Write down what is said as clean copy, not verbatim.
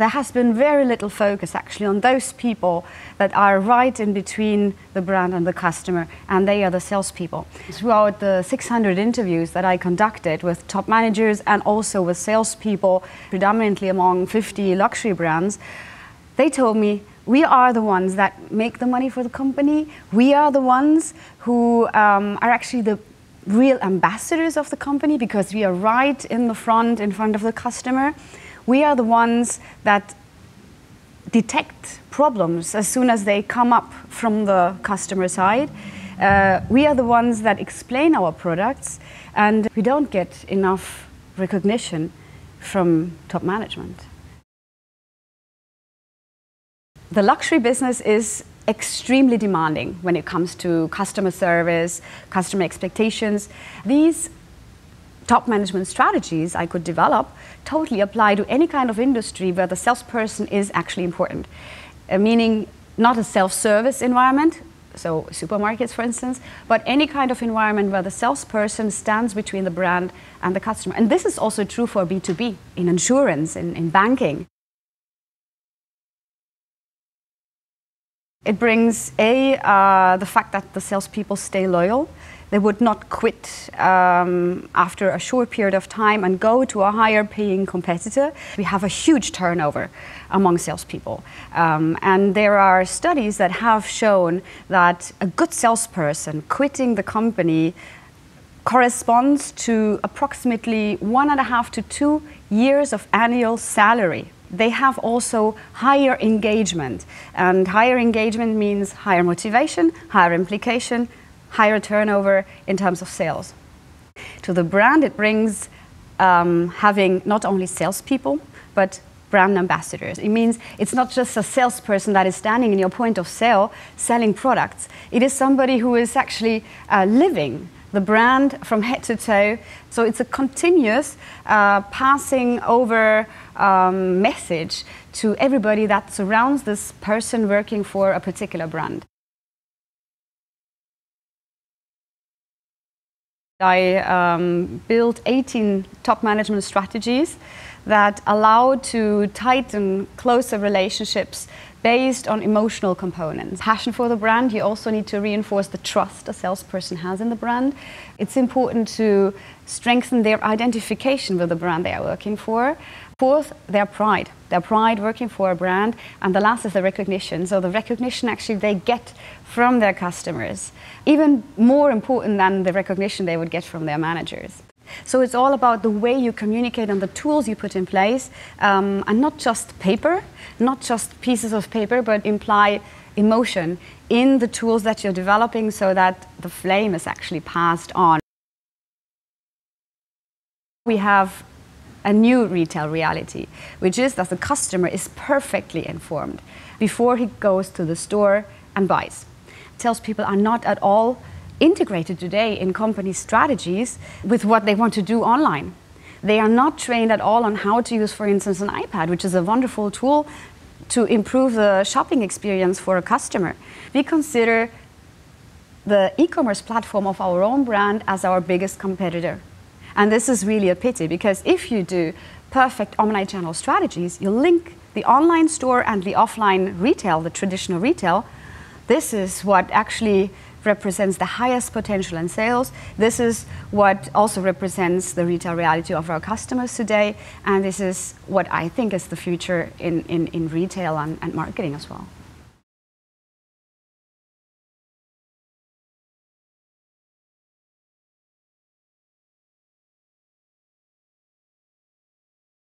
there has been very little focus actually on those people that are right in between the brand and the customer, and they are the salespeople. Throughout the 600 interviews that I conducted with top managers and also with salespeople, predominantly among 50 luxury brands, they told me, we are the ones that make the money for the company. We are the ones who are actually the real ambassadors of the company, because we are right in front of the customer. We are the ones that detect problems as soon as they come up from the customer side. We are the ones that explain our products, and we don't get enough recognition from top management. The luxury business is extremely demanding when it comes to customer service, customer expectations. These top management strategies I could develop totally apply to any kind of industry where the salesperson is actually important. Meaning not a self-service environment, so supermarkets for instance, but any kind of environment where the salesperson stands between the brand and the customer. And this is also true for B2B, in insurance, in banking. It brings the fact that the salespeople stay loyal. They would not quit after a short period of time and go to a higher paying competitor. We have a huge turnover among salespeople. And there are studies that have shown that a good salesperson quitting the company corresponds to approximately 1.5 to 2 years of annual salary. They have also higher engagement, and higher engagement means higher motivation, higher implication, higher turnover in terms of sales. To the brand, it brings having not only salespeople, but brand ambassadors. It means it's not just a salesperson that is standing in your point of sale selling products. It is somebody who is actually living the brand from head to toe. So it's a continuous passing over message to everybody that surrounds this person working for a particular brand. I built 18 top management strategies that allow to tighten closer relationships based on emotional components. Passion for the brand, you also need to reinforce the trust a salesperson has in the brand. It's important to strengthen their identification with the brand they are working for. Fourth, their pride working for a brand. And the last is the recognition. So the recognition actually they get from their customers. Even more important than the recognition they would get from their managers. So it's all about the way you communicate and the tools you put in place, and not just paper, not just pieces of paper, but imply emotion in the tools that you're developing so that the flame is actually passed on. We have a new retail reality, which is that the customer is perfectly informed before he goes to the store and buys. Salespeople are not at all integrated today in company strategies with what they want to do online. They are not trained at all on how to use, for instance, an iPad, which is a wonderful tool to improve the shopping experience for a customer. We consider the e-commerce platform of our own brand as our biggest competitor. And this is really a pity, because if you do perfect omnichannel strategies, you link the online store and the offline retail, the traditional retail. This is what actually represents the highest potential in sales. This is what also represents the retail reality of our customers today, and this is what I think is the future in retail and marketing as well.